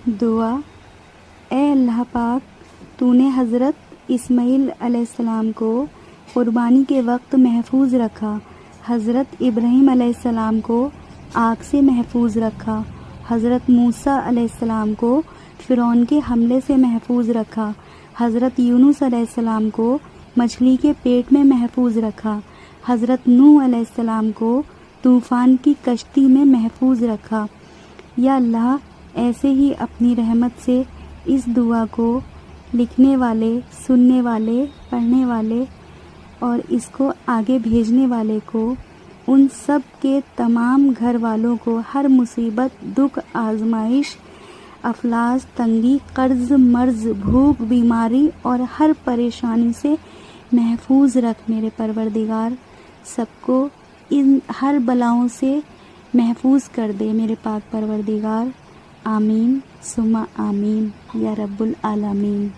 دعا۔ اے اللہ پاک، تو نے حضرت اسماعیل علیہ السلام کو قربانی کے وقت محفوظ رکھا، حضرت ابراہیم علیہ السلام کو آگ سے محفوظ رکھا، حضرت موسیٰ علیہ السلام کو فرعون کے حملے سے محفوظ رکھا، حضرت یونس علیہ السلام کو مچھلی کے پیٹ میں محفوظ رکھا، حضرت نوح علیہ السلام کو طوفان کی کشتی میں محفوظ رکھا۔ یا اللہ، ایسے ہی اپنی رحمت سے اس دعا کو لکھنے والے، سننے والے، پڑھنے والے اور اس کو آگے بھیجنے والے کو، ان سب کے تمام گھر والوں کو ہر مصیبت، دکھ، آزمائش، افلاس، تنگی، قرض، مرض، بھوک، بیماری اور ہر پریشانی سے محفوظ رکھ میرے پروردگار۔ سب کو ان ہر بلاؤں سے محفوظ کر دے میرے پاک پروردگار۔ آمین ثم آمین یا رب العالمین۔